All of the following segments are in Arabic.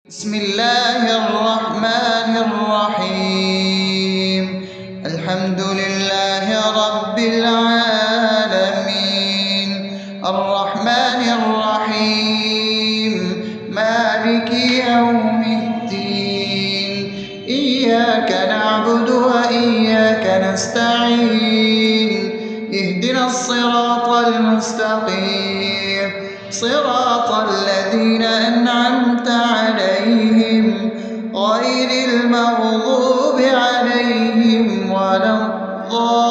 بسم الله الرحمن الرحيم. الحمد لله رب العالمين، الرحمن الرحيم، مالك يوم الدين. إياك نعبد وإياك نستعين، اهدنا الصراط المستقيم، صراط الذين أنعمت عليهم غير المغضوب عليهم ولا الضالين.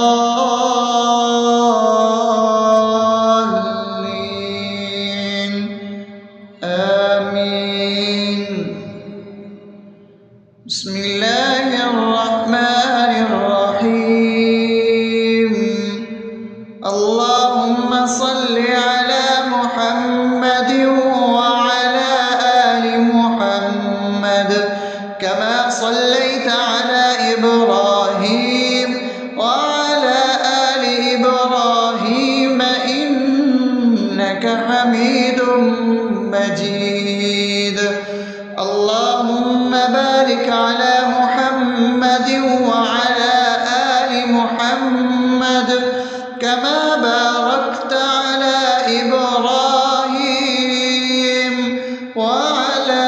آمين. بسم الله الرحمن الرحيم. اللهم صل على محمد وعلى آل محمد كما صليت على إبراهيم وعلى آل إبراهيم إنك حميد مجيد. اللهم بارك على محمد وعلى آل محمد كما باركت على إبراهيم وعلى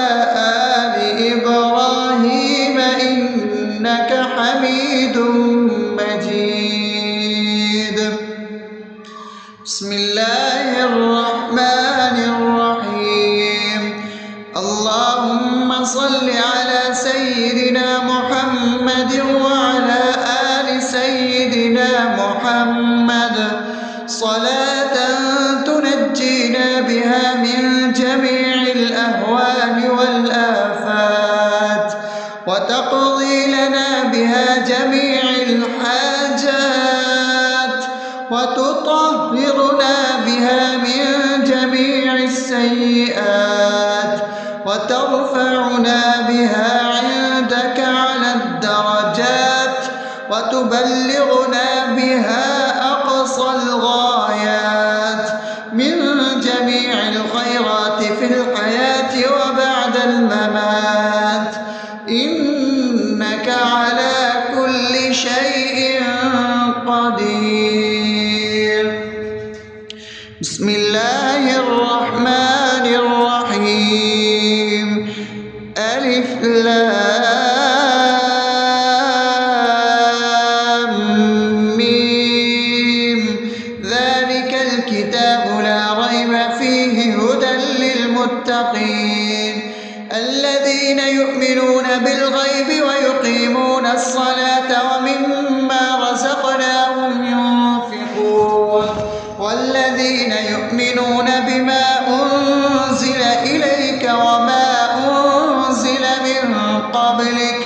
آل إبراهيم إنك حميد مجيد. بسم الله الرحمن الرحيم. اللهم صل على سيدنا محمد وعلى آل سيدنا محمد صلاة تنجينا بها من جميع الأهوال والآفات، وتقضي لنا بها جميع الحاجات، وتطهرنا بها من جميع السيئات، وترفعنا بها عندك على الدرجات، وتبلغنا بها أقصى الغايات من جميع الخيرات في الحياة وبعد الممات، إنك على كل شيء قدير. بسم الله الرحمن الرحيم. ألف لام ميم. ذلك الكتاب لا ريب فيه هدى للمتقين الذين يؤمنون بالغيب ويقيمون الصلاة ومما رزقناهم ينفقون والذين يؤمنون بما أنزل إليك وما أنزل من قبلك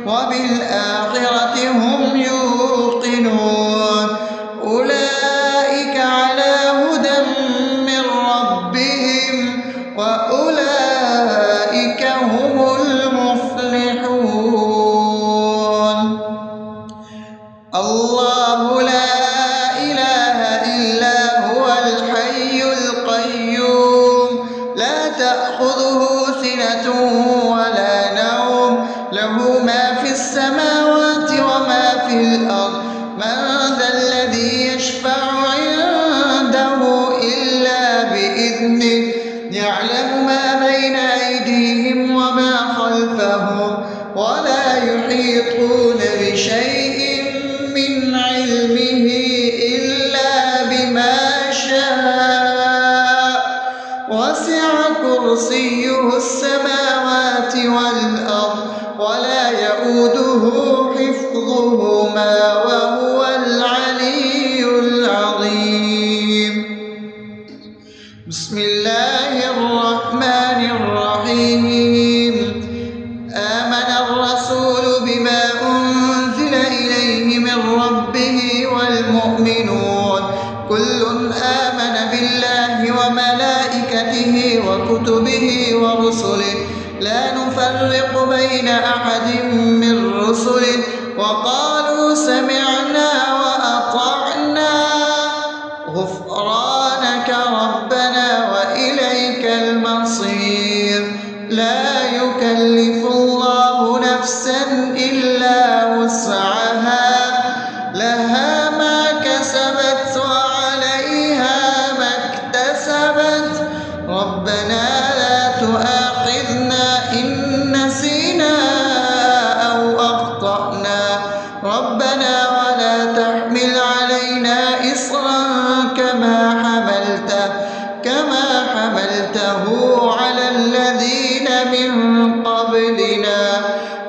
وبالآخرة هم يوقنون أولئك على هدى من ربهم وأولئك هم المفلحون. الله لا إله إلا هو الحي القيوم لا تأخذه سنة ولا نوم له ما في السماوات وما في الأرض. من ذا الذي يشفع عنده إلا بإذنه يعلم ما بين أيديهم وما خلفهم ولا يحيطون بشيء من علمه إلا بما شاء وسع كرسيه السماوات والأرض ولا يؤوده حفظهما وهو العلي العظيم. بسم الله الرحمن الرحيم. آمن الرسول بما أنزل إليه من ربه والمؤمنون كل آمن بالله وملائكته وكتبه ورسله لا نفرق بين أحد من رسله وقالوا سمعنا وأطعنا غفرانك ربنا وإليك المصير. لا يكلف نسينا أو أخطأنا ربنا ولا تحمل علينا إصرا كما حملته على الذين من قبلنا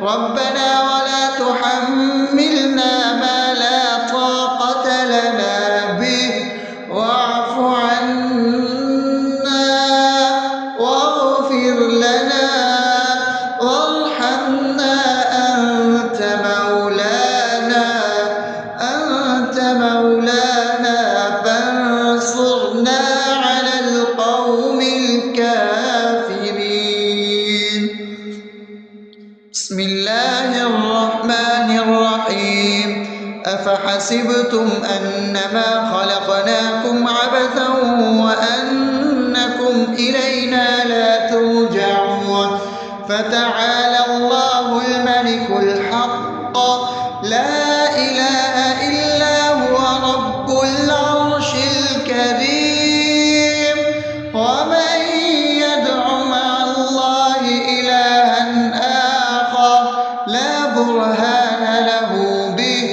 ربنا ولا تحملنا ما لا طاقة لنا به واعف عنا واغفر لنا وارحمنا أنت مولانا فانصرنا على القوم الكافرين. بسم الله الرحمن الرحيم. أفحسبتم أنما خلقناكم عبثا وأنكم إلينا لا ترجعون فتعالى الله الملك الحق لا إله إلا هو رب العرش الكريم. ومن يدع مع الله إلها آخر لا برهان له به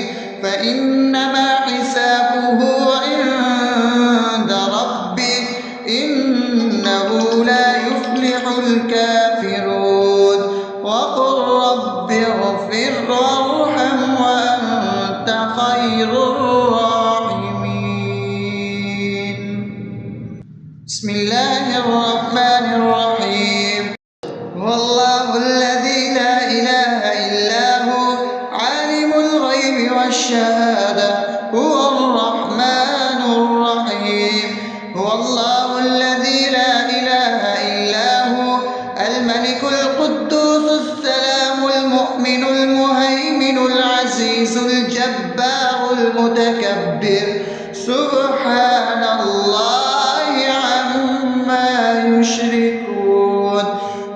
فإنما حسابه عند ربه إنه لا يفلح الكافرون. وقل رب اغفر وارحم وأنت خير الراحمين. بسم الله الرحمن الرحيم. هو الله الذي لا إله إلا هو عالم الغيب والشهادة هو الرحمن الرحيم. هو الله الذي لا إله إلا هو الملك القدوس السلام المؤمن المهيمن العزيز الجبار المتكبر سبحان الله عما يشركون.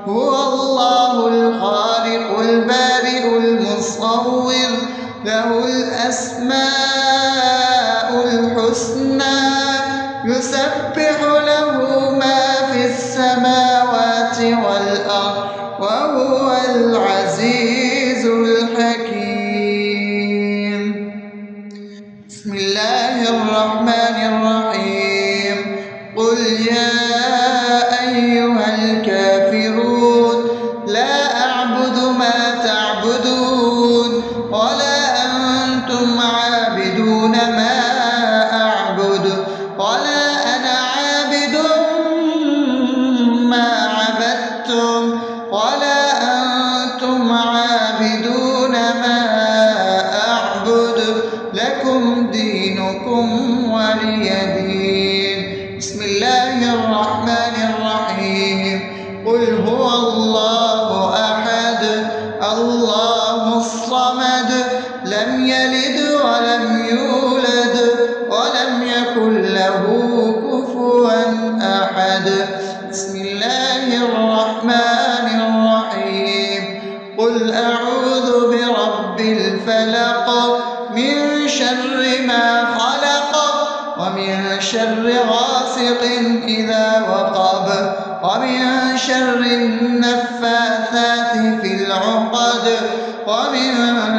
هو الله الخالق البارئ المصور له الأسماء الحسنى يسبح له ما في السماوات والأرض وهو العزيز الحكيم. بسم الله الرحمن الرحيم. قل يا أيها الكافرون لا أعبد ما تعبدون ولا أنتم عابدون ما أعبد ولا أنا عابد ما عبدتم ولا أنتم عابدون ما أعبد لكم دينكم ولي دين. بسم الله الرحمن الرحيم. قل هو الله أحد الله الصمد لم يلد ولم يولد ولم يكن له كفوا أحد. بسم الله الرحمن الرحيم. قل أعوذ برب الفلق من شر ما خلق ومن شر غاسق إذا وقب ومن شر النفاثات في العقد ومن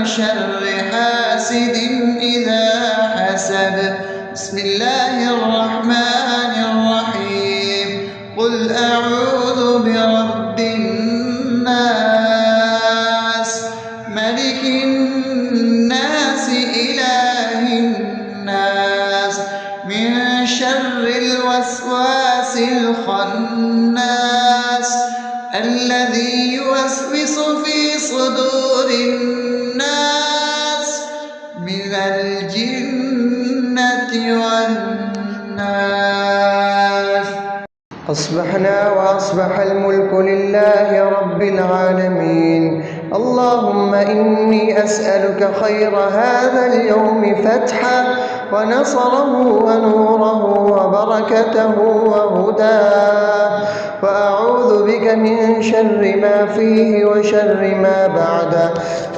شر حاسد إذا حسد. بسم الله الرحمن الرحيم. قل أعوذ برب الناس ملك الناس إله الناس من شر الوسواس الخناس الذي يوسوس في صدور الناس من الجنة والناس. أصبحنا وأصبح الملك لله رب العالمين. اللهم إني أسألك خير هذا اليوم فتحه ونصره ونوره وبركته وهداه وأعوذ بك من شر ما فيه وشر ما بعده.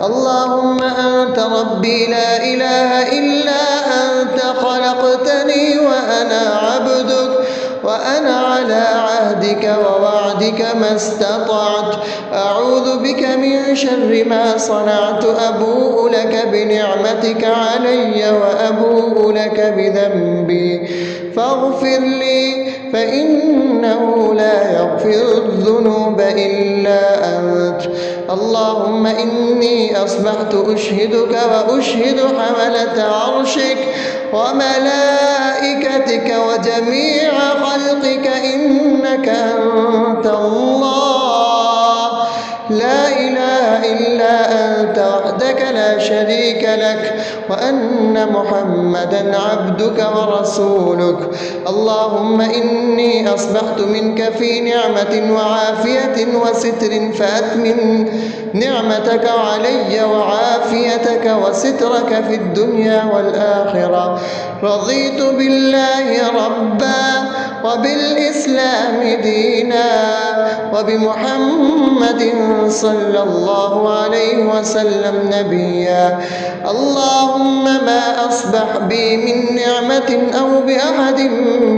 اللهم أنت ربي لا إله إلا أنت خلقتني وأنا عبدك وأنا على عهدك ووعدك ما استطعت. أعوذ بك بك من شر ما صنعت أبوء لك بنعمتك علي وأبوء لك بذنبي فاغفر لي فإنه لا يغفر الذنوب إلا أنت. اللهم إني أصبحت أشهدك وأشهد حملة عرشك وملائكتك وجميع خلقك إنك أنت الله لا إله إلا أنت وحدك لا شريك لك وأن محمدا عبدك ورسولك. اللهم إني أصبحت منك في نعمة وعافية وستر فأتمم نعمتك علي وعافيتك وسترك في الدنيا والآخرة. رضيت بالله ربا وبالإسلام دينا وبمحمد صلى الله عليه وسلم نبيا. اللهم ما أصبح بي من نعمة أو بأحد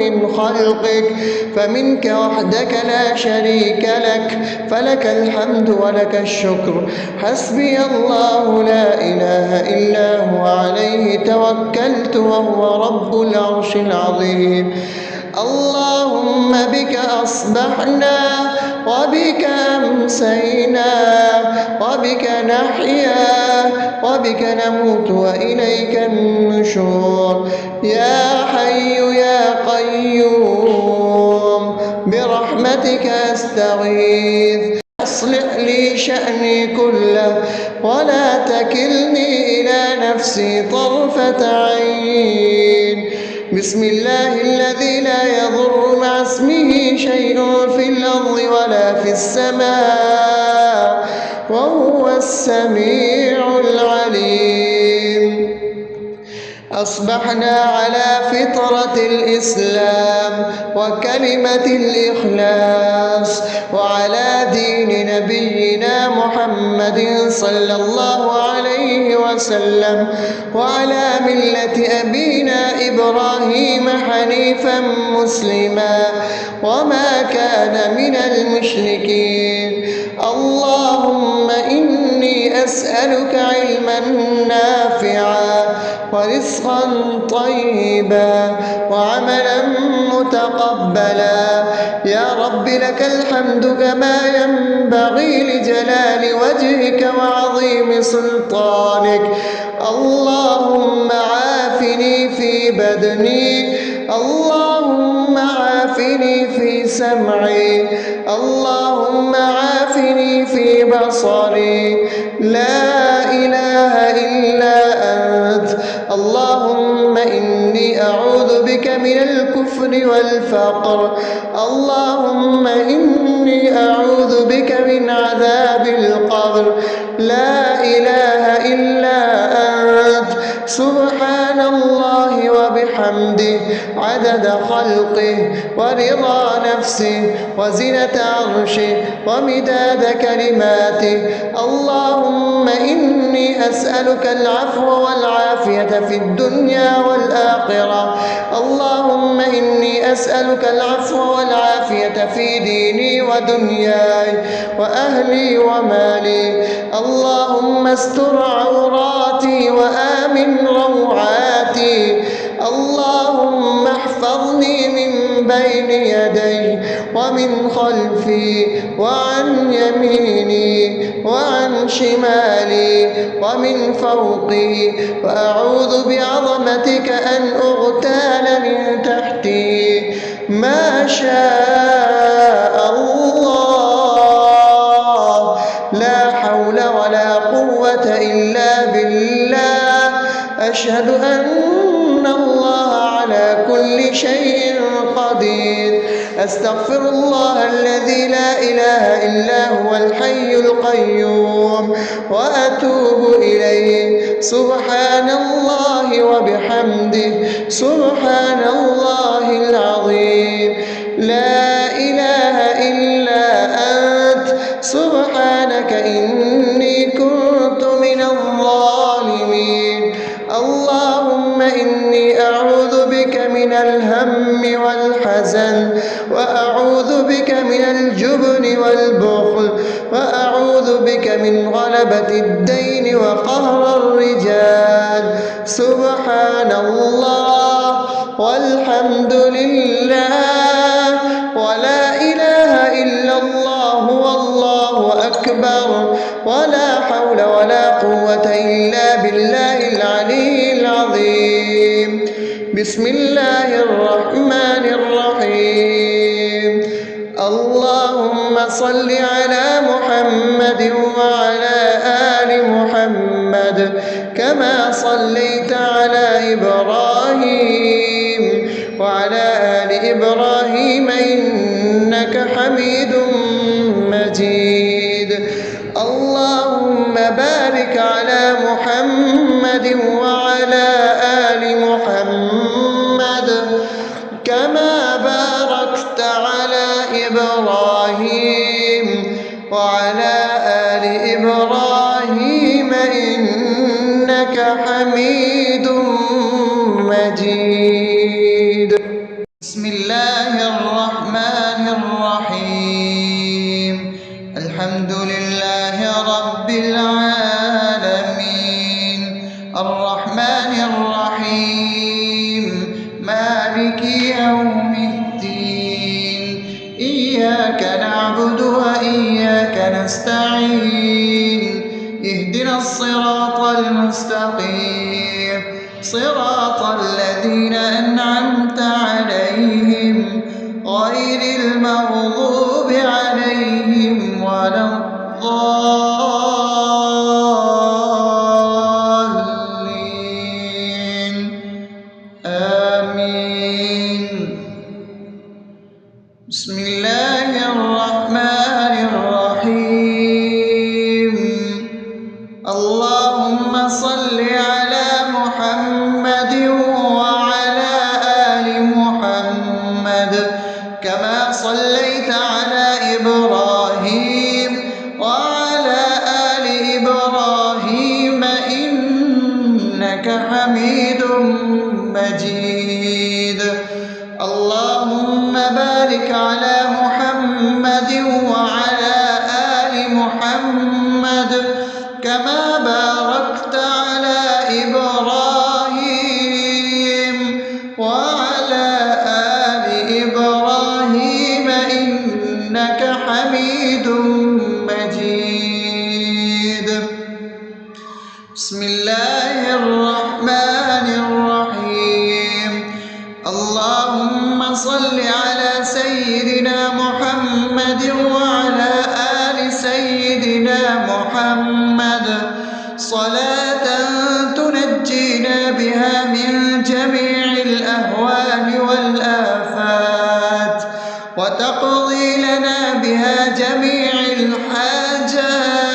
من خلقك فمنك وحدك لا شريك لك فلك الحمد ولك الشكر. حسبي الله لا إله إلا هو عليه توكلت وهو رب العرش العظيم. اللهم بك أصبحنا وبك أمسينا وبك نحيا وبك نموت وإليك النشور. يا حي يا قيوم برحمتك أستغيث أصلح لي شأني كله ولا تكلني إلى نفسي طرفة عين. بسم الله الذي لا يضر مع اسمه شيء في الأرض ولا في السماء وهو السميع العليم. أصبحنا على فطرة الإسلام وكلمة الإخلاص وعلى دين نبينا محمد صلى الله عليه وسلم وعلى ملة أبينا إبراهيم حنيفا مسلما وما كان من المشركين. اللهم إني أسألك علما نافعا ورزقا طيبا وعملا متقبلا. يا رب لك الحمد كما ينبغي لجلال وجهك وعظيم سلطانك. اللهم عافني في بدني اللهم عافني في سمعي اللهم عافني في بصري لا إله إلا أنت. اللهم إني أعوذ بك من الكفر والفقر. اللهم إني أعوذ بك من عذاب القبر. لا إله إلا أنت. سبحان الله وبحمده عدد خلقه ورضا نفسه وزنة عرشه ومداد كلماته. اللهم إني أسألك العفو والعافية في الدنيا والآخرة. اللهم إني أسألك العفو والعافية في ديني ودنياي وأهلي ومالي. اللهم استر عوراتي وآمن روعاتي. اللهم احفظني من بين يدي ومن خلفي وعن يميني وعن شمالي ومن فوقي وأعوذ بعظمتك أن أغتال من تحتي. ما شاء الله لا حول ولا قوة إلا بالله. أشهد أن الله على كل شيء قدير. أستغفر الله الذي لا إله إلا هو الحي القيوم وأتوب إليه. سبحان الله وبحمده سبحان الله العظيم. لا إله إلا أنت سبحانك إني كنت من الظالمين. اللهم إني أعوذ بك من الهم والحزن وأعوذ بك من الجبن والبخل وأعوذ أعوذ بك من غلبة الدين وقهر الرجال. سبحان الله والحمد لله ولا إله إلا الله والله أكبر ولا حول ولا قوة إلا بالله العلي العظيم. بسم الله الرحمن الرحيم. اللهم صل على محمد وعلى آل محمد كما صليت على إبراهيم وعلى آل إبراهيم إنك حميد مجيد. اللهم بارك على محمد وعلى آل محمد كما باركت على إبراهيم وعلى آل إبراهيم إنك حميد مجيد. بسم الله الرحمن الرحيم. الحمد لله رب العالمين الرحمن الرحيم مالك يوم الدين. إياك نعبد وإياك نستعين. اهدنا الصراط المستقيم صراط الذين أنعمت عليهم غير المغضوب عليهم ولا الضالين. آمين. بسم الله الرحمن الرحيم. اللهم صل على محمد وعلى آل محمد كما صليت على إبراهيم وعلى آل إبراهيم إنك حميد مجيد. اللهم بارك على محمد وعلى آل محمد كما باركت على إبراهيم وعلى آل إبراهيم إنك حميد مجيد. بسم الله الرحمن الرحيم. اللهم صل على سيدنا محمد وعلى آل سيدنا محمد صلاة تنجينا بها من جميع الأهوال والآفات وتقضي لنا بها جميع الحاجات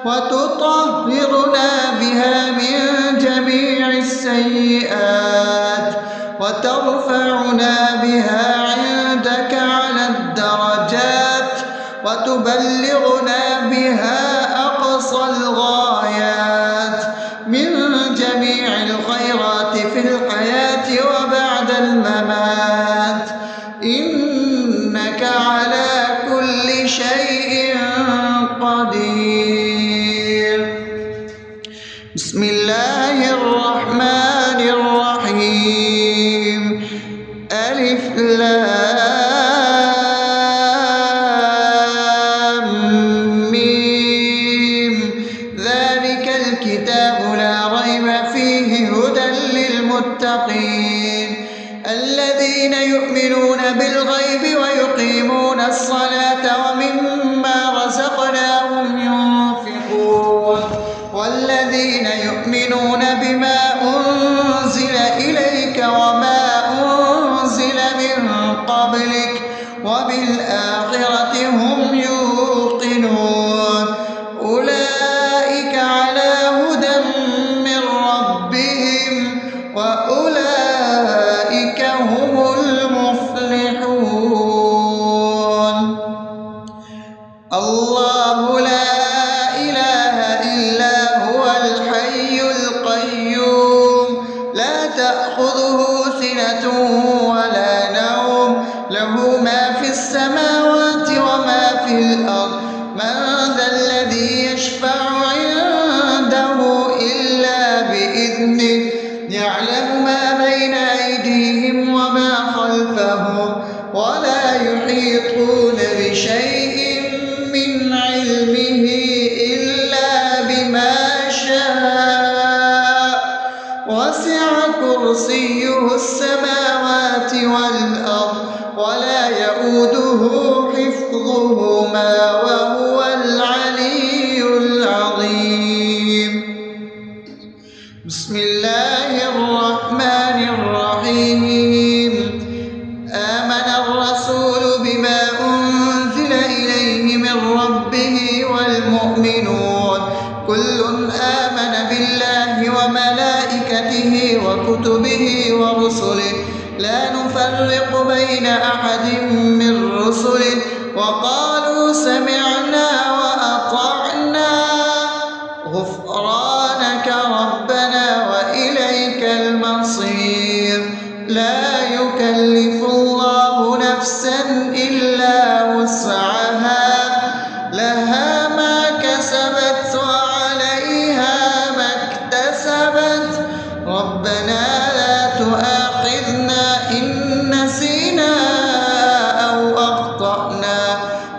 وتطهرنا بها من جميع السيئات وترفعنا بها عندك على الدرجات وتبلغنا بها أقصى الغايات من جميع الخيرات في الحياة وبعد الممات إنك على كل شيء قدير. بسم الله الرحمن الرحيم. ألف لام ميم. ذلك الكتاب لا ريب فيه هدى للمتقين الذين يؤمنون بالغيب ويقيمون الصلاة ومما رزقناهم ينفقون والذين يؤمنون بما أنزل إليك وما أنزل من قبلك وبالآخرة هم يوقنون أولئك على هدى من ربهم وأولئك هم المفلحون. الذي يشفع عنده إلا بإذنه يعلم ما بين أيديهم وما خلفهم ولا يحيطون بشيء من علمه إلا بما شاء وسع كرسيه السماوات والأرض ولا يئوده حفظهما وهو العلي العظيم. بسم الله الرحمن الرحيم. آمن الرسول بما أنزل إليه من ربه والمؤمنون كل آمن بالله وملائكته وكتبه ورسله لا نفرق بين أحد من رسله وقالوا سمعنا وأطعنا غفرانك ربنا وإليك المصير. لا يكلف الله نفسا إلا وسعها لها ما كسبت وعليها ما اكتسبت ربنا لا تؤاخذنا إن نسينا أو أخطأنا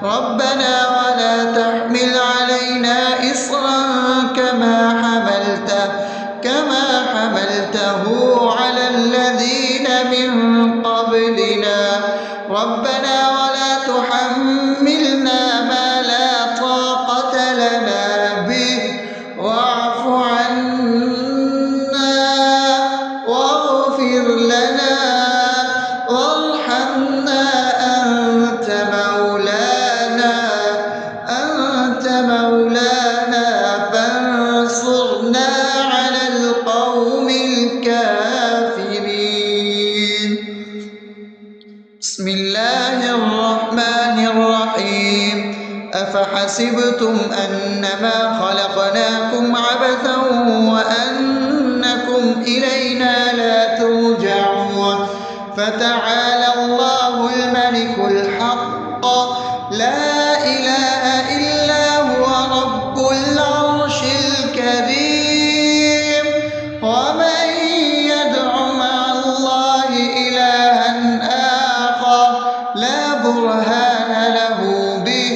ربنا ولا تحمل علينا إصرا كما حملته على الذين من قبلنا ربنا ولا تحملنا ما لا طاقة لنا به واعف عنا واغفر لنا وارحمنا أنت مولانا فانصرنا على القوم الكافرين. بسم الله الرحمن الرحيم. أفحسبتم أنما خلقناكم عبثا وأنكم إلينا لا ترجعون فتعالى الله الملك الحق لا إله إلا هو رب العرش الكريم. ومن يدع مع الله إلها آخر لا برهان له به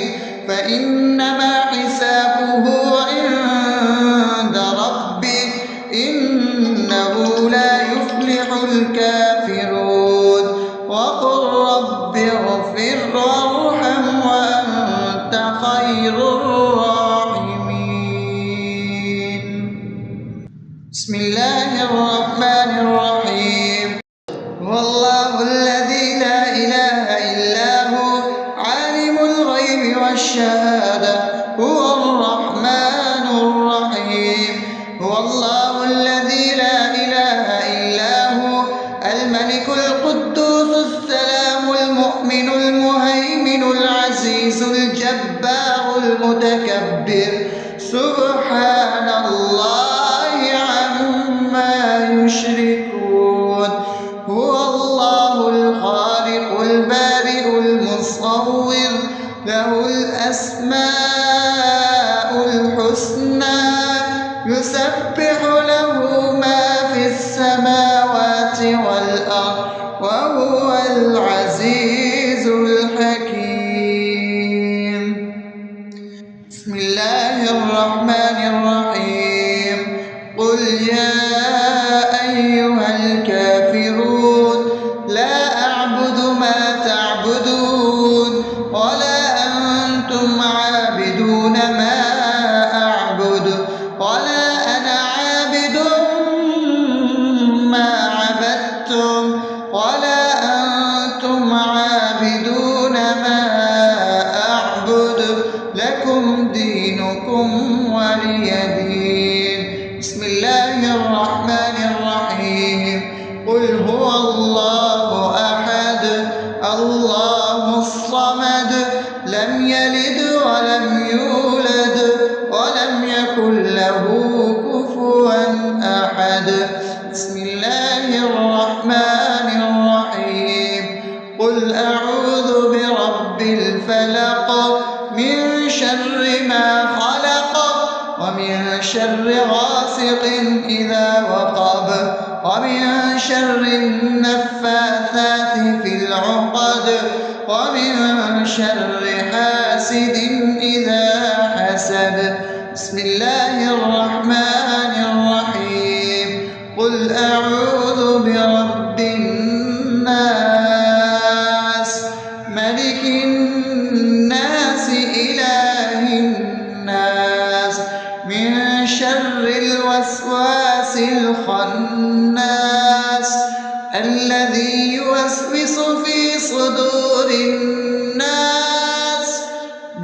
فإنما حسابه عند ربه إنه لا يفلح الكافرون. وقل رب اغفر وارحم وأنت خير الراحمين. بسم الله الرحمن الرحيم. هو الله الذي لا إله إلا هو عالم الغيب والشهادة هو الرحمن الرحيم. هو الله الذي لا إله إلا هو الملك القدوس السلام المؤمن المهيمن العزيز الجبار المتكبر سبحان الله عما يشركون. هو الله الخالق البارئ المصور له الأسماء الحسنى يسبح له ما في السماوات والأرض وهو العزيز الحكيم. بسم الله الرحمن الرحيم. قل يا أيها الكافرون لا أعبد ما تعبدون ولا أنتم عابدون ما أعبد ولا أنا عابد ما عبدتم ولا أنتم عابدون ما أعبد لكم دينكم ولي دين. بسم الله الرحمن الرحيم. قل هو الله أحد الله الصمد لم يلد ولم يولد ولم يكن له كفوا أحد. بسم الله الرحمن الرحيم. قل أعوذ برب الفلق من شر ما خلق شر غاسق إذا وقب ومن شر النفاثات في العقد ومن شر حاسد إذا حسد. بسم الله الرحمن الرحيم. قل أعوذ برب الناس ملك الناس إله الناس من شر الوسواس الخناس الذي يوسوس في صدور الناس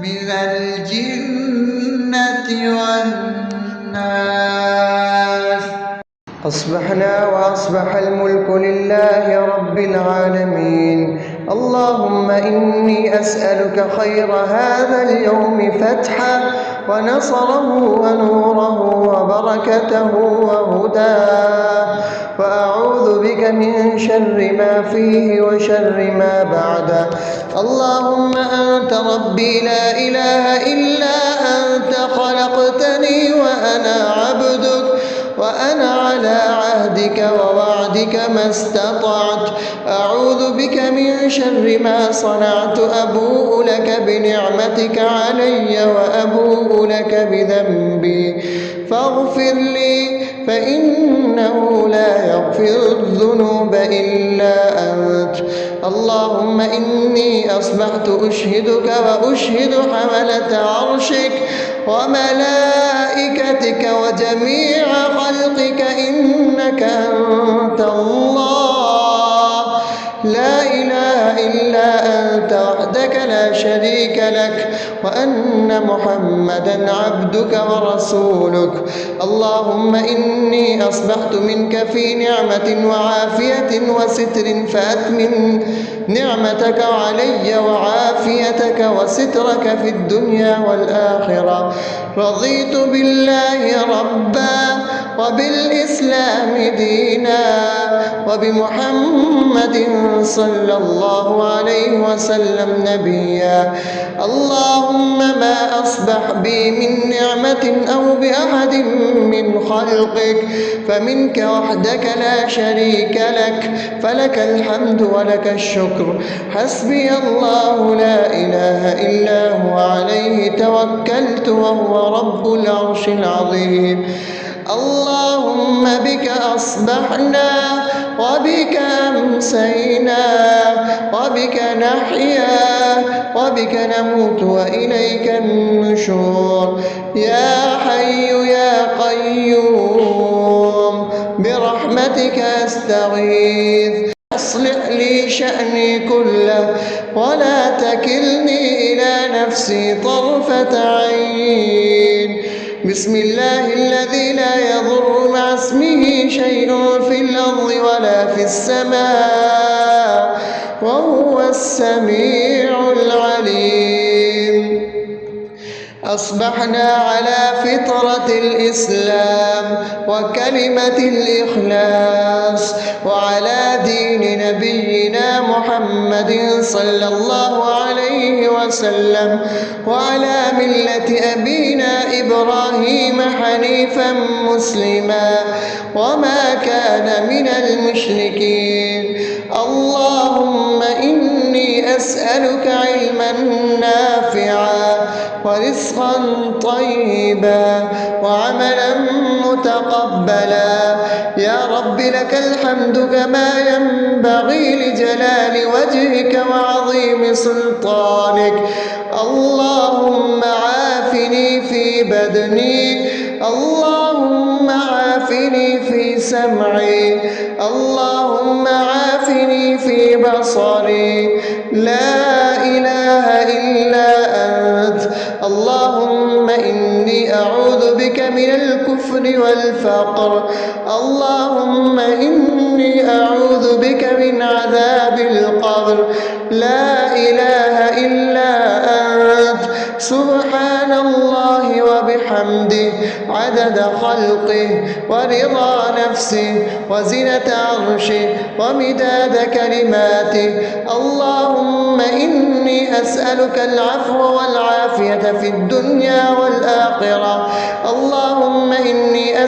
من الجنة والناس. أصبحنا وأصبح الملك لله رب العالمين. اللهم إني أسألك خير هذا اليوم فتحه ونصره ونوره وبركته وهداه، وأعوذ بك من شر ما فيه وشر ما بعده. اللهم أنت ربي لا إله إلا أنت، خلقتني وأنا عبدك وأنا على عهدك ووعدك ما استطعت. أعوذ بك من شر ما صنعت، أبوء لك بنعمتك علي وأبوء لك بذنبي فاغفر لي، فإنه لا يغفر الذنوب إلا أنت. اللهم إني أصبحت أشهدك وأشهد حملة عرشك وملائكتك وجميع خلقك إنك أنت الله لا إله إلا أنت وحدك لا شريك لك، وأن محمدا عبدك ورسولك. اللهم إني أصبحت منك في نعمة وعافية وستر، فأتمم نعمتك علي وعافيتك وسترك في الدنيا والآخرة. رضيت بالله ربا وبالإسلام دينا وبمحمد صلى الله عليه وسلم نبيا. اللهم ما أصبح بي من نعمة أو بأحد من خلقك فمنك وحدك لا شريك لك، فلك الحمد ولك الشكر. حسبي الله لا إله إلا هو عليه توكلت وهو رب العرش العظيم. اللهم بك أصبحنا وبك أمسينا وبك نحيا وبك نموت وإليك النشور. يا حي يا قيوم برحمتك أستغيث، أصلح لي شأني كله ولا تكلني إلى نفسي طرفة عين. بسم الله الذي لا يضر مع اسمه شيء في الأرض ولا في السماء وهو السميع العليم. أصبحنا على فطرة الإسلام وكلمة الإخلاص وعلى دين نبينا محمد صلى الله عليه وسلم وعلى ملة أبينا إبراهيم حنيفا مسلما وما كان من المشركين. اللهم إني أسألك علما نافعا ورزقا طيبا وعملا متقبلا. يا رب لك الحمد كما ينبغي لجلال وجهك وعظيم سلطانك. اللهم عافني في بدني، اللهم عافني في سمعي، اللهم عافني في بصري. لا إله إلا أنت. اللهم إني أعوذ بك من الكفر والفقر. اللهم إني أعوذ بك من عذاب القبر. لا إله إلا أنت. سبحان الله وبحمده عدد خلقه ورضا نفسه وزنة عرشه ومداد كلماته. اللهم إني أسألك العفو والعافية في الدنيا والآخرة. اللهم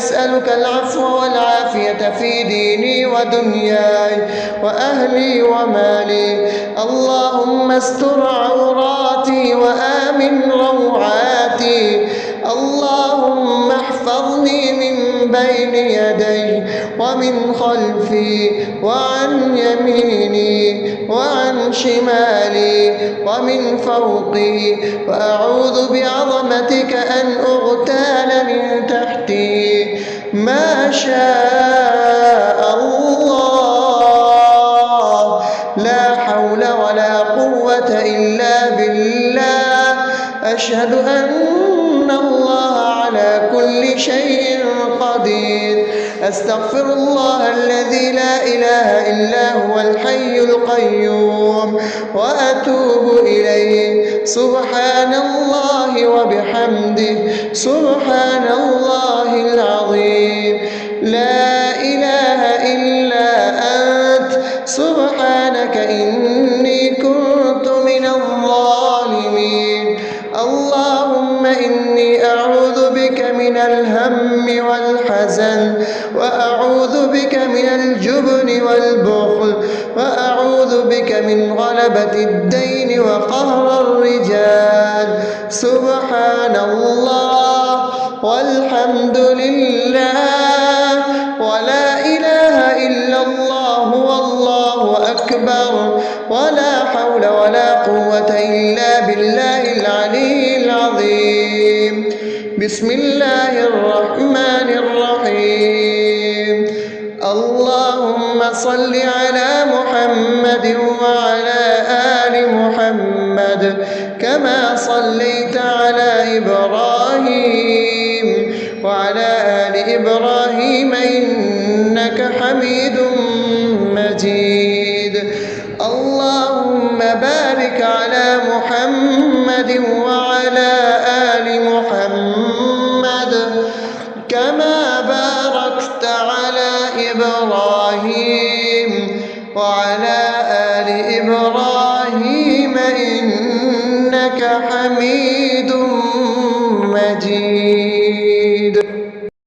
أسألك العفو والعافية في ديني ودنياي وأهلي ومالي. اللهم استر عوراتي وآمن روعاتي. اللهم احفظني من بين يدي ومن خلفي وعن يميني وعن شمالي ومن فوقي، وأعوذ بعظمتك أن أغتال من تحتي. ما شاء الله، لا حول ولا قوة إلا بالله. أشهد أن الله على كل شيء قدير. أستغفر الله الذي لا إله إلا هو الحي القيوم وأتوب إليه. سبحان الله وبحمده، سبحان الله العظيم. لا إله إلا أنت، سبحانك إني كنت من الظالمين. اللهم إني أعوذ بك من الهم والحزن، وأعوذ بك من الجبن والبخل، وأعوذ بك من غلبة الدين وقهر الرجال. سبحان الله والحمد لله ولا إله إلا الله والله أكبر، ولا حول ولا قوة إلا بالله العلي العظيم. بسم الله الرحمن الرحيم. اللهم صل على محمد وعلى آل محمد كما صليت على إبراهيم وعلى آل إبراهيم إنك حميد مجيد. اللهم بارك على محمد وعلى آل محمد كما باركت على إبراهيم وعلى آل إبراهيم إنك حميد مجيد.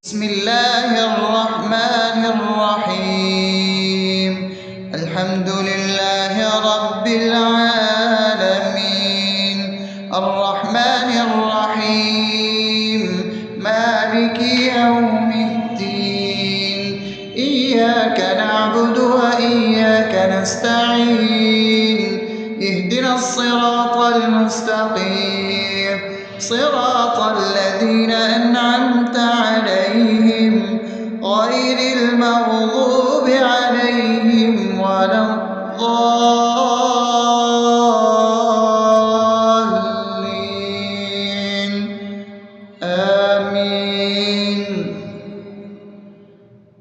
بسم الله الرحمن الرحيم. الحمد لله رب العالمين، الرحمن الرحيم، مالك يوم الدين. إياك نعبد وإياك نستعين. اهدنا الصراط المستقيم، صراط الذين أنعمت عليهم غير المغضوب عليهم ولا الضالين. آمين.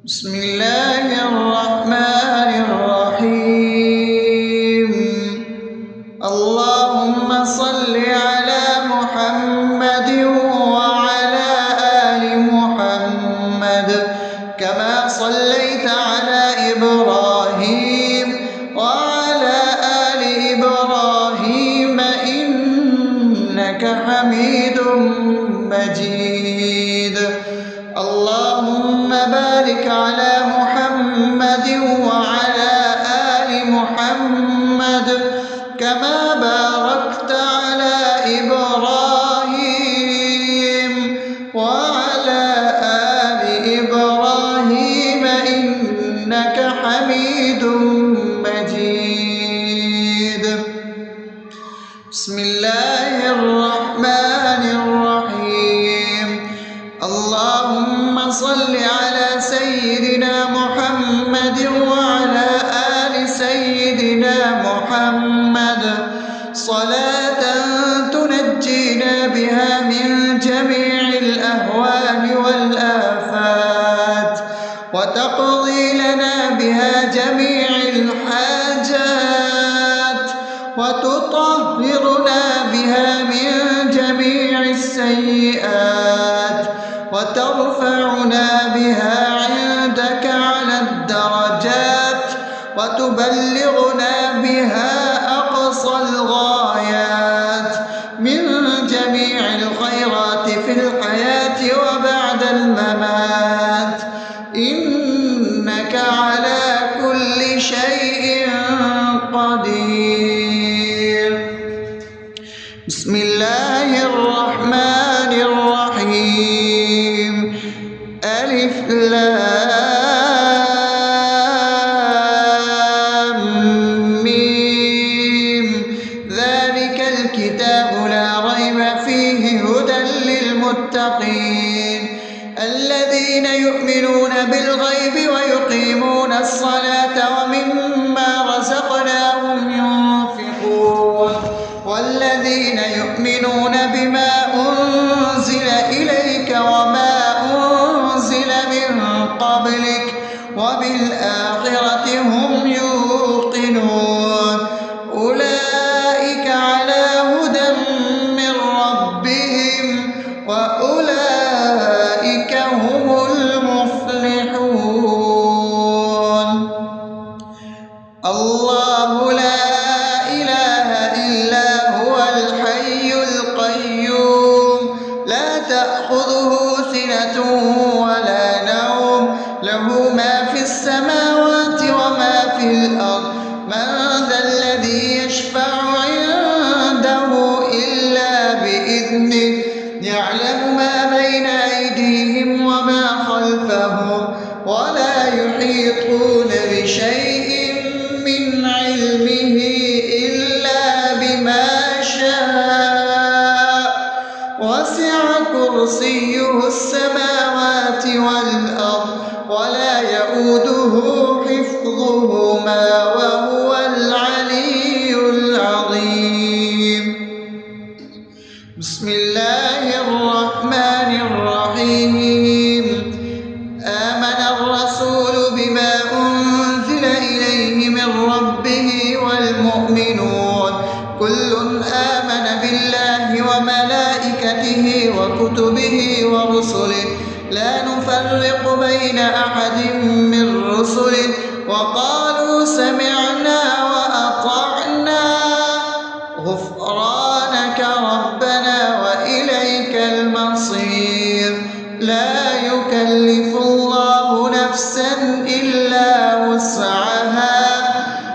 بسم الله الرحمن الرحيم. اللهم صل على محمد وعلى آل محمد كما صليت على إبراهيم وعلى آل إبراهيم إنك حميد مجيد. اللهم بارك على محمد وعلى آل محمد كما باركت على إبراهيم وعلى آل إبراهيم إنك حميد مجيد. بسم الله الرحمن الرحيم. اللهم صل على سيدنا محمد وعلى آل سيدنا محمد صلاة تنجينا بها من جميع الأهوال والآفات، وتقضي لنا بها جميع الحاجات، وتطهرنا بها من جميع السيئات، وترفعنا بها عندك على الدرجات، وتبلغنا بها أقصى الغايات من جميع الخيرات في الحياة وبعد الممات. الرحيم ألف لام ميم ذلك الكتاب لا ريب فيه هدى للمتقين الذين يؤمنون بالغيب ويقيمون الصلاة ومما رزقناهم ينفقون والذين يؤمنون بما أنزل إليك وما أنزل من قبلك وبالآخرة هم يوقنون أولئك على هدى من ربهم وأولئك هم المفلحون الله لا إله إلا هو الحي القيوم لا تأخذه سنة ولا نوم له ما في السماوات وما في الأرض من ذا الذي يشفع عنده إلا بإذنه يعلم ما بين أيديهم وما خلفهم ولا يحيطون بشيء من علمه إلا بما شاء وسع كرسيه السماوات والأرض ولا يؤوده حفظهما وهو العلي العظيم بسم الله الرحمن الرحيم آمن الرسول بما أنزل إليه من ربه والمؤمنون كل آمن بالله وملائكته وكتبه ورسله لا نفرق بين أحد من رسله وقالوا سمعنا وأطعنا غفرانك ربنا وإليك المصير لا يكلف الله نفسا إلا وسعها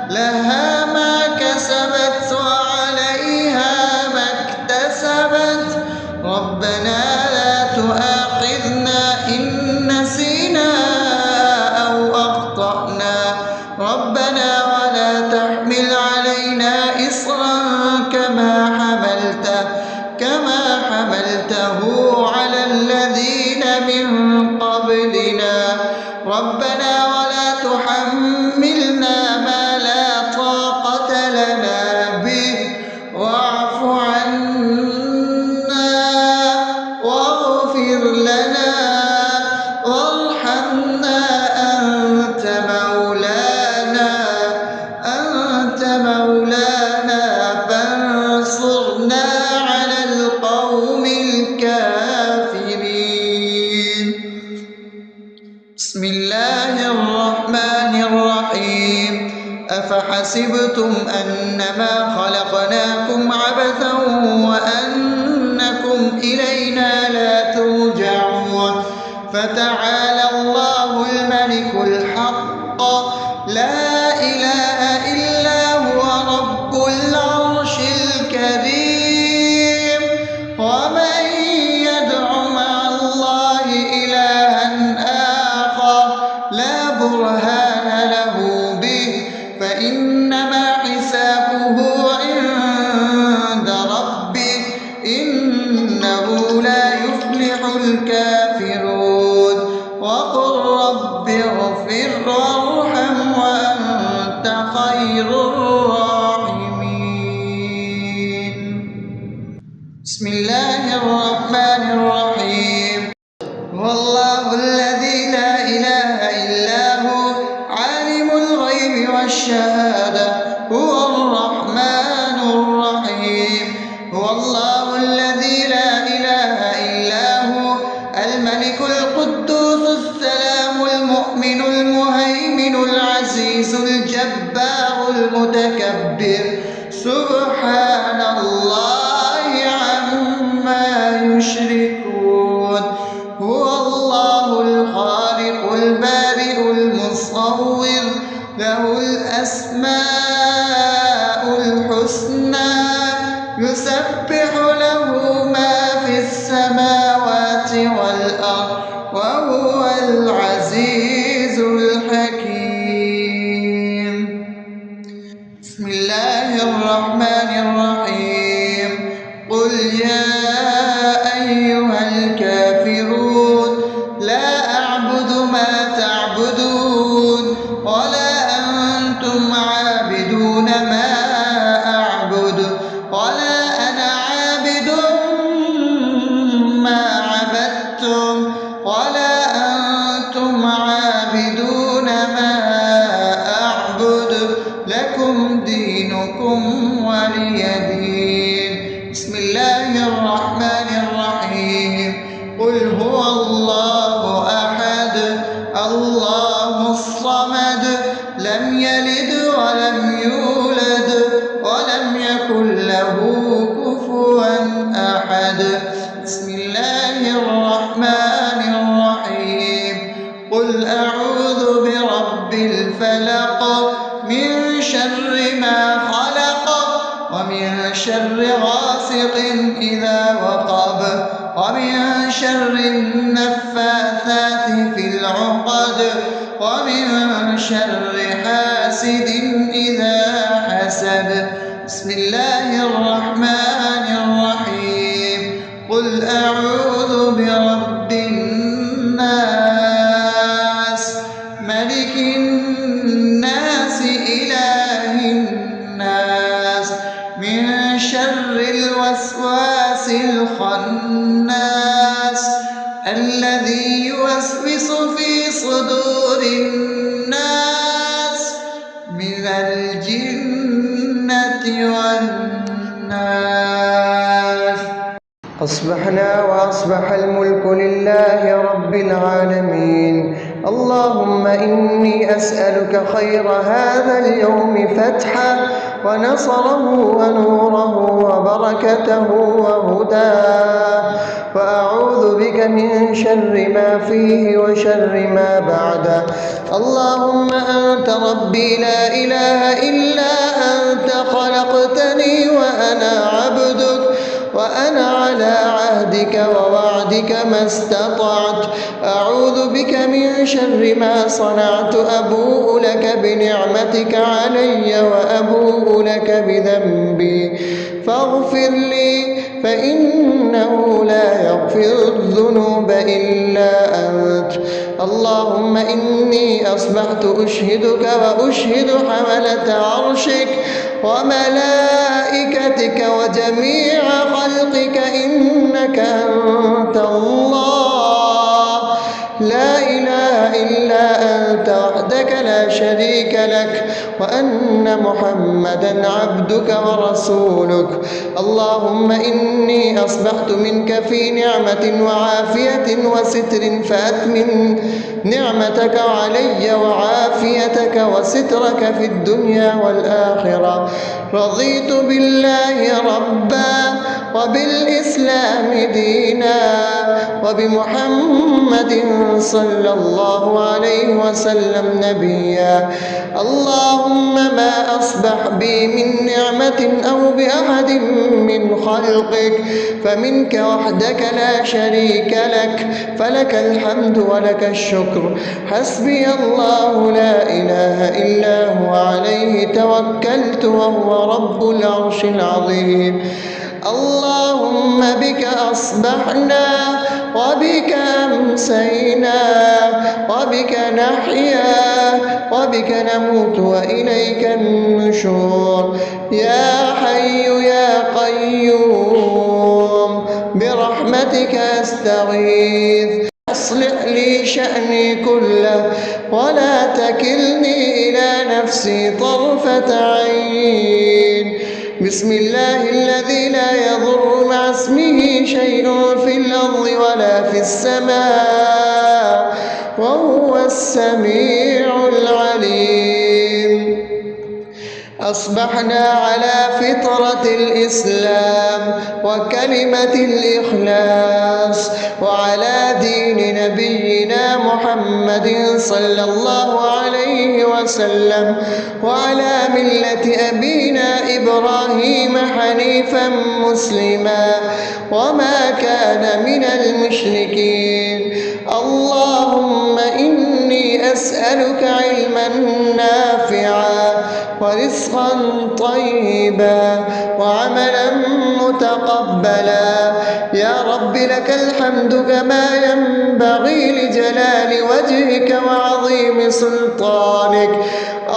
لها ما كسبت وعليها ما اكتسبت ربنا لا تؤاخذنا إن نسينا أو أخطأنا ربنا ولا تحمل علينا إصرا كما حملته على الذين من قبلنا ربنا ولا تحملنا ما لا طاقة لنا به واعف عنا واغفر لنا وارحمنا أنت مولانا فانصرنا على القوم الكافرين بسم الله الرحمن الرحيم أفحسبتم أنما خلقناكم عبثا وأنكم إلينا لا ترجعون فتعالى الله الملك الحق لا إله إلا هو رب العرش الكريم ومن يدع مع الله إلها آخر لا برهان له به فإنما حسابه عند ربه إنه لا يفلح الكافرون وقل رب اغفر وارحم وأنت خير الراحمين بسم الله الرحمن الرحيم هو الله الذي لا إله إلا هو عالم الغيب والشهادة هو الرحمن الرحيم هو الله الذي لا إله إلا هو الملك القدوس السلام المؤمن المهيمن العزيز الجبار المتكبر سبحان الله عما يشركون هو الله الخالق البارئ المصور له الأسماء الحسنى يسبح له ما في السماوات والأرض وهو العزيز الحكيم. بسم الله الرحمن الرحيم. قل يا أيها الكافرون لا أعبد ما تعبدون ولا أنتم عابدون ما أعبد ولا أنا عابد ما عبدتم ولا أنتم عابدون ما أعبد لكم دينكم ولي دين. بسم الله الرحمن الرحيم. قل هو الله أحد الله الصمد لم يلد ولم يولد ولم يكن له كفوا أحد. بسم الله الرحمن الرحيم. قل أعوذ برب الفلق من شر ما خلق ومن شر غاسق إذا وقب ومن شر النفاثات في العقد ومن شر حاسد إذا حسد. بسم الله الرحمن الرحيم. قل أعوذ برب الناس ملك الناس إله الناس من شر الوسواس الخناس الذي يوسوس في صدور الناس من الجنة والناس. أصبحنا وأصبح الملك لله رب العالمين. اللهم إني أسألك خير هذا اليوم فتحه ونصره ونوره وبركته وهداه، وأعوذ بك من شر ما فيه وشر ما بعده. اللهم أنت ربي لا إله إلا أنت خلقتني وأنا عبدك وأنا على عهدك ووعدك ما استطعت. أعوذ بك من شر ما صنعت. أبوء لك بنعمتك علي وأبوء لك بذنبي فاغفر لي فإنه لا يغفر الذنوب إلا أنت. اللهم إني أصبحت أشهدك وأشهد حملة عرشك وملائكتك وجميع خلقك إنك أنت الله لا إله إلا أنت وحدك لا شريك لك وأن محمدا عبدك ورسولك. اللهم إني أصبحت منك في نعمة وعافية وستر فأتمن نعمتك علي وعافيتك وسترك في الدنيا والآخرة. رضيت بالله ربا وبالإسلام دينا وبمحمد صلى الله عليه وسلم نبيا. اللهم ما أصبح بي من نعمة أو بأحد من خلقك فمنك وحدك لا شريك لك فلك الحمد ولك الشكر. حسبي الله لا إله إلا هو عليه توكلت وهو رب العرش العظيم. اللهم بك أصبحنا وبك أمسينا وبك نحيا وبك نموت وإليك النشور. يا حي يا قيوم برحمتك أستغيث أصلح لي شأني كله ولا تكلني إلى نفسي طرفة عين. بسم الله الذي لا يضر مع اسمه شيء في الأرض ولا في السماء وهو السميع العليم. أصبحنا على فطرة الإسلام وكلمة الإخلاص وعلى دين نبينا محمد صلى الله عليه وسلم وعلى ملة أبينا إبراهيم حنيفا مسلما وما كان من المشركين. اللهم إني أسألك علما نافعا ورزقا طيبا وعملا متقبلا. يا رب لك الحمد كما ينبغي لجلال وجهك وعظيم سلطانك.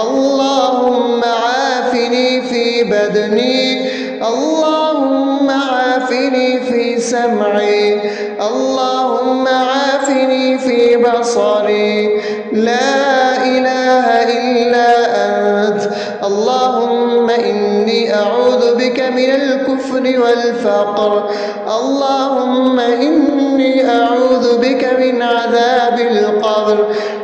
اللهم عافني في بدني، اللهم عافني في سمعي، اللهم عافني في بصري. لا إله إلا أنت. اللهم إني أعوذ بك من الكفر والفقر. اللهم إني أعوذ بك من عذاب القبر.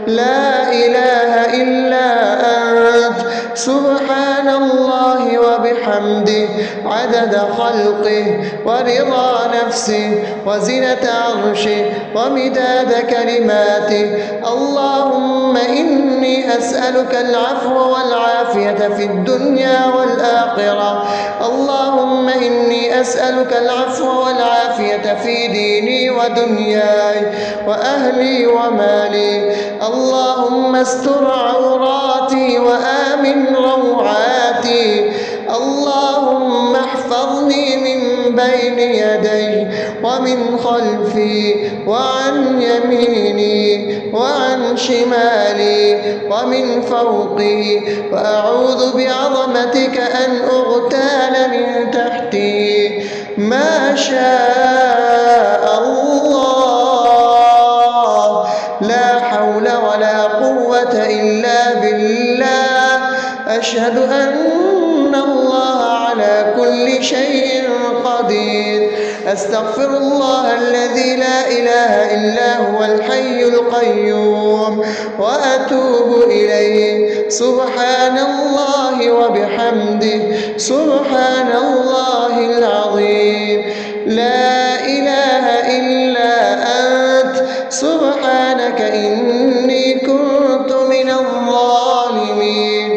لا إله إلا أنت. سبحان الله وبحمده عدد خلقه ورضا نفسه وزنة عرشه ومداد كلماته. اللهم إني أسألك العفو والعافية في الدنيا والآخرة. اللهم إني أسألك العفو والعافية في ديني ودنياي وأهلي ومالي. اللهم استر عوراتي وآمن روعاتي. اللهم احفظني من بين يدي ومن خلفي وعن يميني وعن شمالي ومن فوقي، وأعوذ بعظمتك أن أغتال من تحتي. ما شاء الله، لا حول ولا قوة إلا بالله. أشهد أن الله على كل شيء قدير. أستغفر الله الذي لا إله إلا هو الحي القيوم وأتوب إليه. سبحان الله وبحمده سبحان الله العظيم. لا إله إلا أنت. سبحانك إني كنت من الظالمين.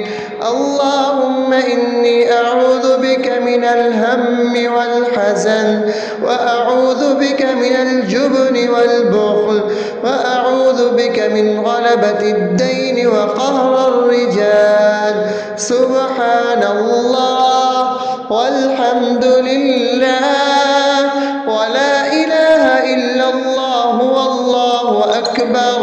اللهم إني أعوذ بك من الهم والحزن، وأعوذ بك من الجبن والبخل، وأعوذ بك من غلبة الدين وقهر الرجال. سبحان الله والحمد لله ولا إله إلا الله والله أكبر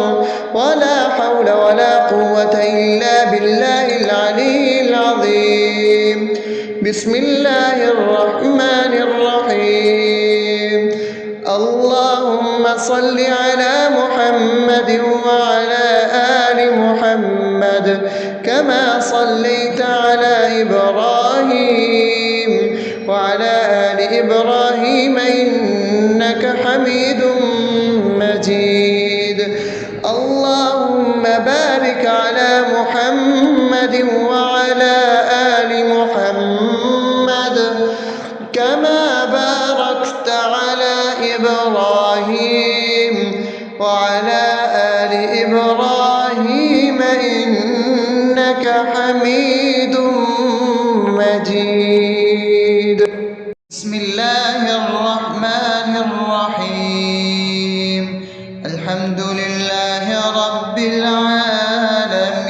ولا حول ولا قوة إلا بالله العلي العظيم. بسم الله الرحمن الرحيم. اللهم صل على محمد وعلى آل محمد كما صليت على إبراهيم وعلى آل إبراهيم إنك حميد مجيد. اللهم بارك على محمد وعلى آل محمد كما باركت على إبراهيم وعلى آل إبراهيم إنك حميد مجيد. بسم الله الرحمن الرحيم. الحمد لله رب العالمين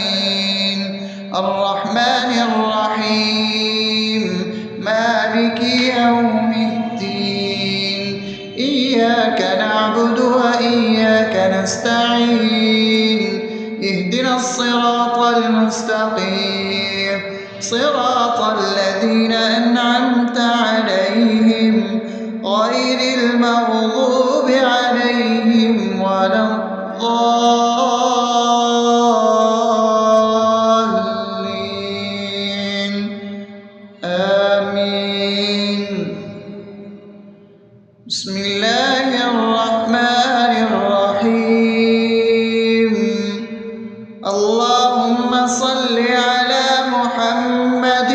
الرحمن الرحيم مالك يوم الدين. إياك نعبد وإياك نستعين. اهدنا الصراط المستقيم صراط الذين أنعمت عليهم غير المغضوب عليهم ولا الضالين. آمين. بسم الله الرحمن الرحيم. اللهم صل على محمد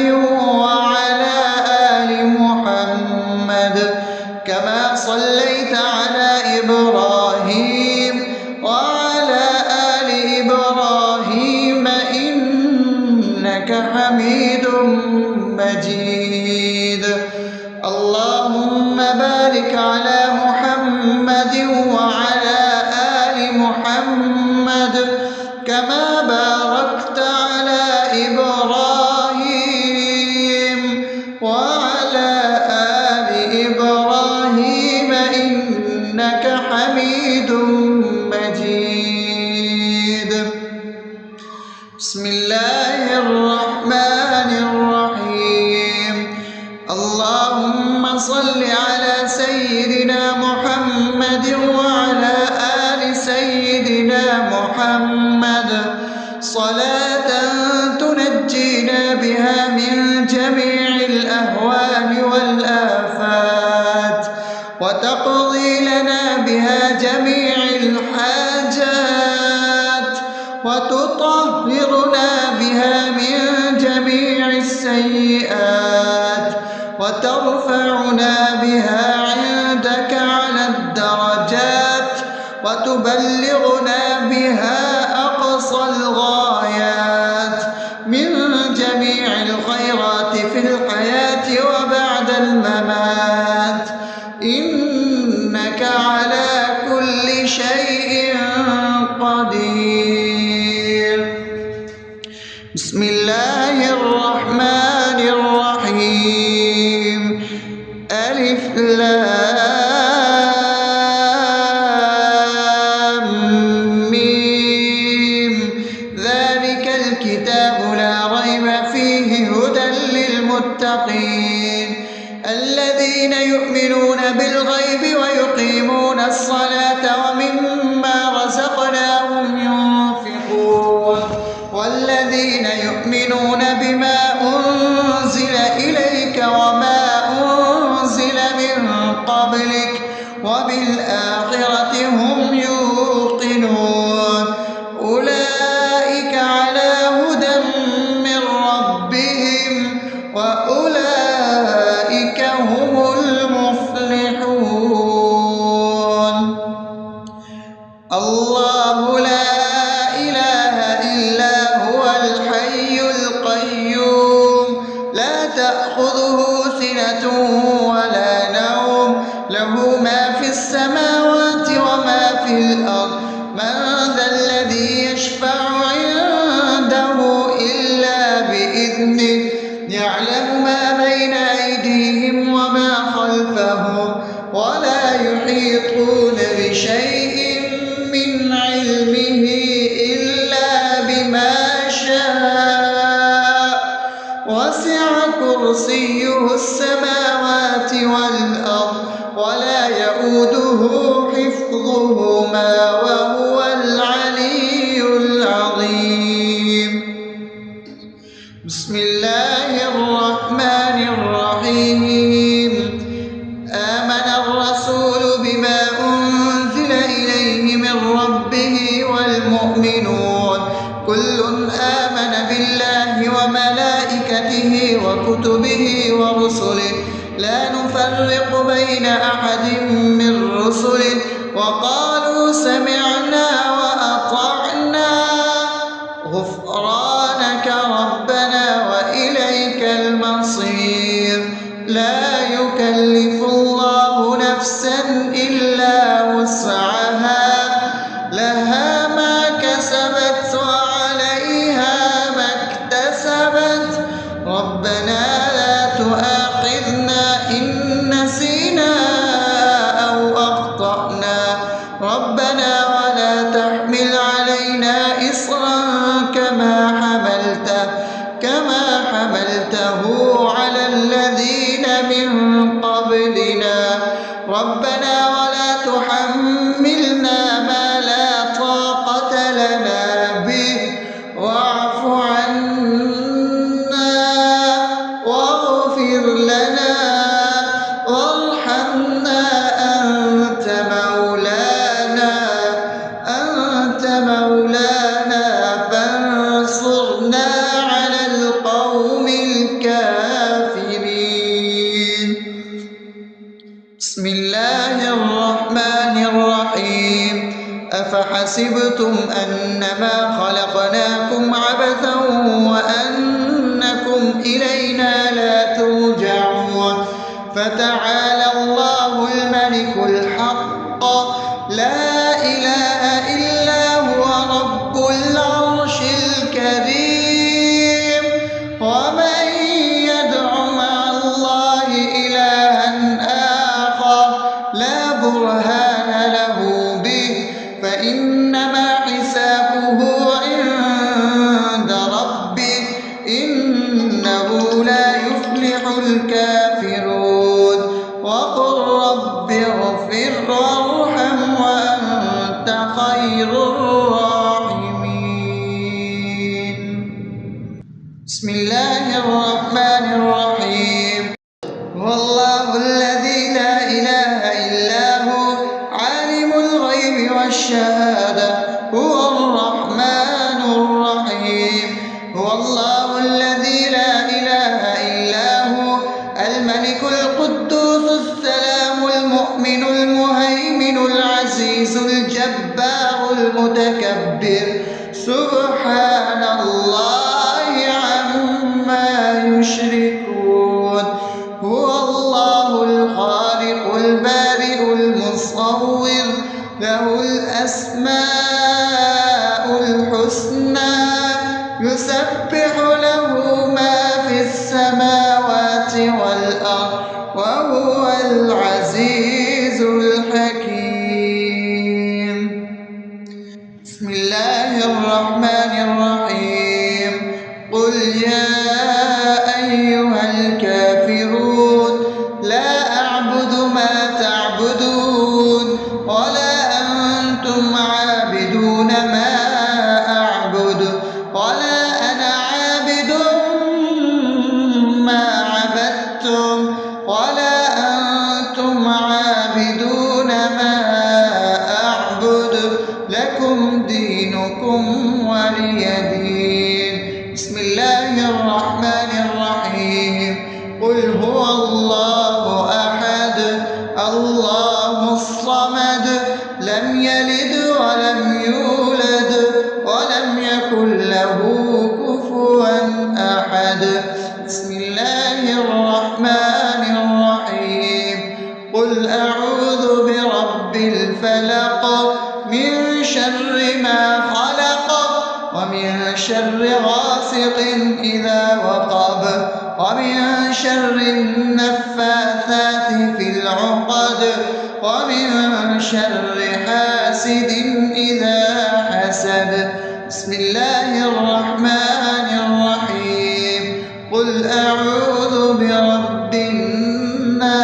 نبينا محمد صلاة تنجينا بها من جميع الأهوال والآفات وتقضي لنا بها جميع الحاجات وتطهرنا بها من جميع السيئات وترفعنا بها عندك على الدرجات وتبلغنا بها أقصى الغايات من جميع الخيرات في الحياة وبعد الممات إنك على كل شيء قدير. بسم الله الرحمن الرحيم. ألف لام ميم. ذلك الكتاب لا ريب فيه هدى للمتقين الذين يؤمنون بالغيب ويقيمون الصلاة ومما رزقناهم ينفقون والذين يؤمنون بما أنزل إليك وما أنزل من قبلك وبالآخرة هم يوقنون أولئك على هدى من ربهم وأولئك هم المفلحون. الله لا إله إلا هو الحي القيوم لا تأخذه سنة ولا نوم له ما في السماوات وما في الأرض من ذا الذي يشفع عنده إلا بإذنه يعلم ما بين أيديهم وما خلفهم ولا يحيطون بشيء من علمه إلا بما شاء وسع كرسيه السماوات والأرض ولا يؤوده حفظهما وهو العلي العظيم. بسم الله الرحمن الرحيم. آمن الرسول بما أنزل إليه من ربه والمؤمنون كل آمن بالله وملائكته وكتبه ورسله لا نفرق بين أحد من رسله وقالوا سمعنا وأطعنا غفرانك ربنا وإليك المصير. لا يكلف الله نفسا إلا وسعها لها ما كسبت وعليها ما اكتسبت ربنا لا تؤاخذنا إن نسينا أو أخطأنا ربنا ولا تحمل علينا إصرا كما حملته على الذين من قبلنا ربنا ولا تحملنا ما لا طاقة لنا به واعف عنا واغفر لنا وارحمنا أنت مولانا فانصرنا على القوم الكافرين. بسم الله الرحمن الرحيم. أفحسبتم أنما خلقناكم عبثا وأنكم إلينا لا ترجعون فتعالى الله الملك الحق لا إله إلا هو رب العرش الكريم. ومن يدع مع الله إلها آخر لا برهان له به فإنما حسابه عند ربه إنه لا يفلح الكافرون. وقل رب اغفر وارحم وأنت خير خير الراحمين. بسم الله الرحمن الرحيم. هو الله الذي لا إله إلا هو عالم الغيب والشهادة هو الرحمن الرحيم. هو الله الذي لا إله إلا هو الملك القدوس السلام المؤمن المهيمن العزيز الجبار المتكبر سبحان الله عما يشركون. هو الله الخالق البارئ المصور له الأسماء الحسنى يسبح له ما في السماوات والأرض وهو العزيز الحكيم. بسم الله الرحمن الرحيم. قل يا أيها الكافرون لا أعبد ما تعبدون ولا أنتم عابدون ما أعبد ولا أنا عابد ما عبدتم ولا أنتم عابدون ما أعبد لكم دينكم ولي دين. بسم الله الرحمن الرحيم. قل هو الله أحد الله الصمد لم يلد ولم يولد ولم يكن له كفوا أحد. بسم الله الرحمن الرحيم. قل أعوذ برب الفلق من شر ما خلق ومن شر غاسق إذا وقب ومن شر النفاثات في العقد ومن شر حاسد إذا حسد. بسم الله الرحمن الرحيم. قل أعوذ برب الناس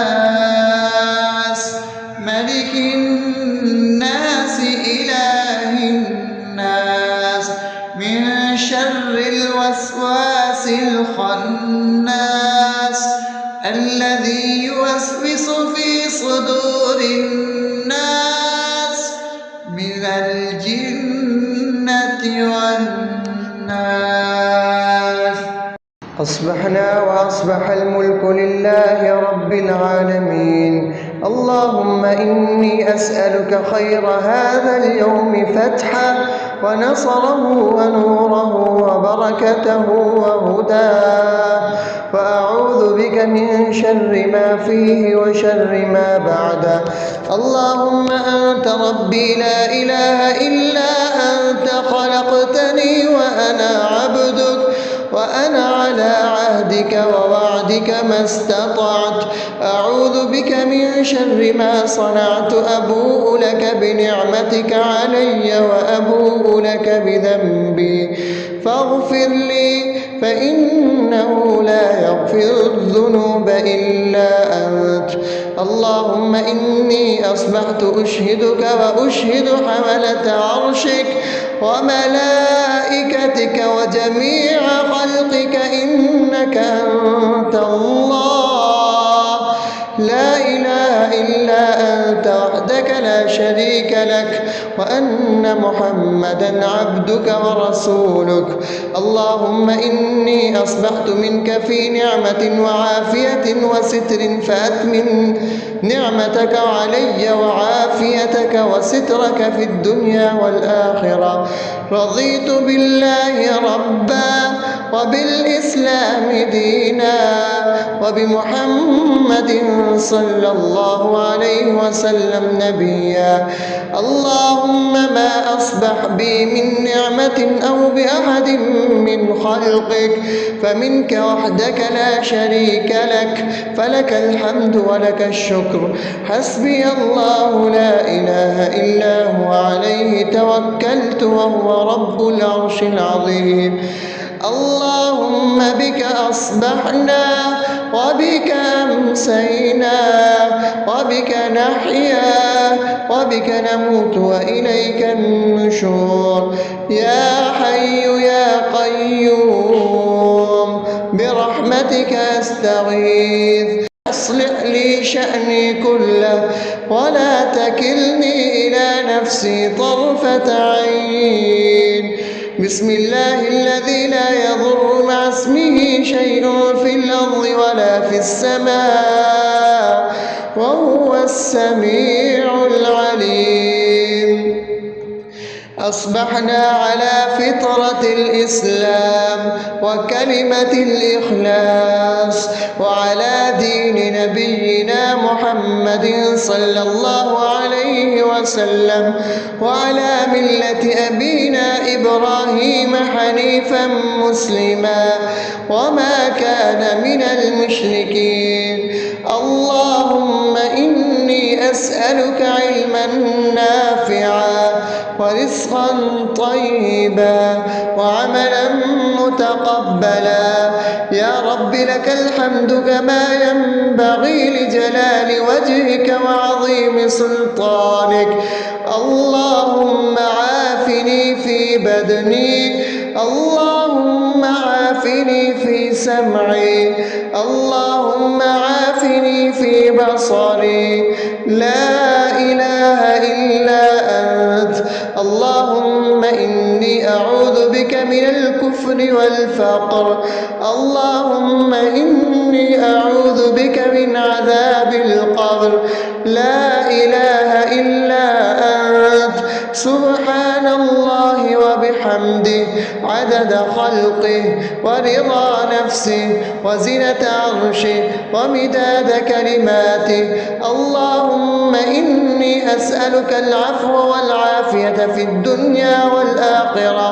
ملك الناس إله الناس من شر الوسواس الخناس الذي يوسوس في صدور الناس من الجنة والناس. أصبحنا وأصبح الملك لله رب العالمين. اللهم إني أسألك خير هذا اليوم فتحه ونصره ونوره وبركته وهداه، وأعوذ بك من شر ما فيه وشر ما بعده. اللهم أنت ربي لا إله إلا أنت خلقتني وأنا عبدك وأنا على عهدك ووعدك ما استطعت. أعوذ بك من شر ما صنعت. أبوء لك بنعمتك علي وأبوء لك بذنبي فاغفر لي فإنه لا يغفر الذنوب إلا أنت. اللهم إني أصبحت أشهدك وأشهد حملة عرشك وملائكتك وجميع خلقك إنك أنت الله لا إله إلا أنت وحدك لا شريك لك وأن محمدا عبدك ورسولك. اللهم إني أصبحت منك في نعمة وعافية وستر فأتمن نعمتك علي وعافيتك وسترك في الدنيا والآخرة. رضيت بالله ربا وبالإسلام دينا وبمحمد صلى الله عليه وسلم نبيا. اللهم ما أصبح بي من نعمة أو بأحد من خلقك فمنك وحدك لا شريك لك فلك الحمد ولك الشكر. حسبي الله لا إله إلا هو عليه توكلت وهو رب العرش العظيم. اللهم بك أصبحنا وبك أمسينا وبك نحيا وبك نموت وإليك النشور. يا حي يا قيوم برحمتك أستغيث، أصلح لي شأني كله ولا تكلني إلى نفسي طرفة عين. بسم الله الذي لا يضر مع اسمه شيء في الأرض ولا في السماء وهو السميع العليم. أصبحنا على فطرة الإسلام وكلمة الإخلاص وعلى دين نبينا محمد صلى الله عليه وسلم وعلى ملة أبينا إبراهيم حنيفا مسلما وما كان من المشركين. اللهم إني أسألك علما نافعا ورزقا طيبا وعملا متقبلا. يا رب لك الحمد كما ينبغي لجلال وجهك وعظيم سلطانك. اللهم عافني في بدني، اللهم عافني في سمعي، اللهم عافني في بصري. لا إله إلا أنت. اللهم إني أعوذ بك من الكفر والفقر. اللهم إني أعوذ بك من عذاب القبر. لا إله إلا أنت. سبحان الله وبحمده عدد خلقه ورضا نفسه وزنة عرشه ومداد كلماته. اللهم إني أسألك العفو والعافية في الدنيا والآخرة.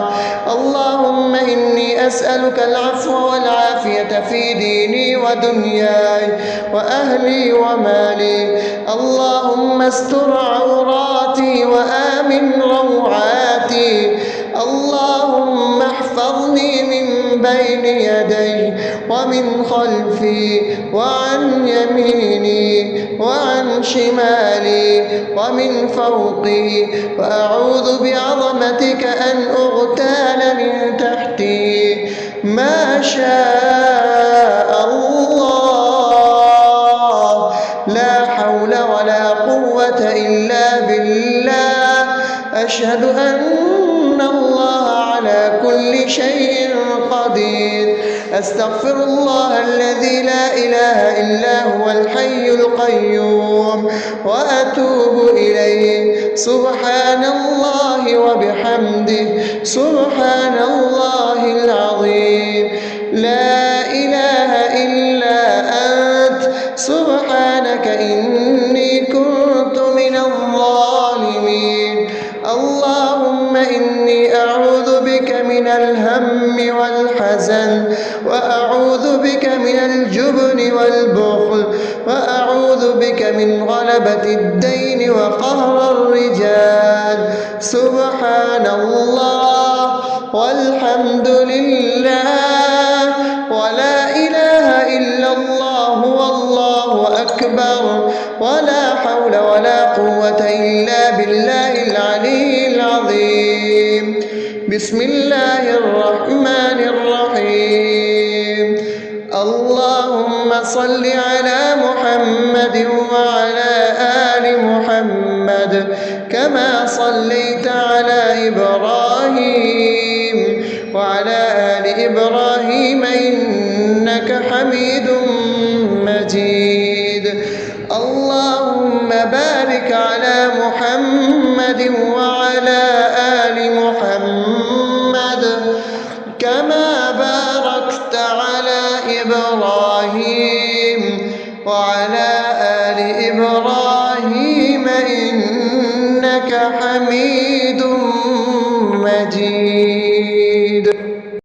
اللهم إني أسألك العفو والعافية في ديني ودنياي وأهلي ومالي. اللهم استر عوراتي وآمن روعاتي. اللهم احفظني من بين يدي ومن خلفي وعن يميني وعن شمالي ومن فوقي، وأعوذ بعظمتك أن أغتال من تحتي. ما شاء الله، لا حول ولا قوة إلا بالله. أشهد أن الله على كل شيء قدير. أستغفر الله الذي لا إله إلا هو الحي القيوم وأتوب إليه. سبحان الله وبحمده سبحان الله العظيم. لا إله إلا أنت. سبحانك إني كنت من الظالمين. اللهم إني أعوذ بك من الهم والحزن، وأعوذ بك من الجبن والبخل، وأعوذ بك من غلبة الدين وقهر الرجال. سبحان الله والحمد لله ولا إله إلا الله والله أكبر ولا حول ولا قوة إلا بالله العلي العظيم. بسم الله الرحمن الرحيم. اللهم صل على محمد وعلى آل محمد كما صليت على إبراهيم وعلى آل إبراهيم إنك حميد مجيد. اللهم بارك على محمد وعلى آل محمد كما باركت على إبراهيم وعلى آل إبراهيم إنك حميد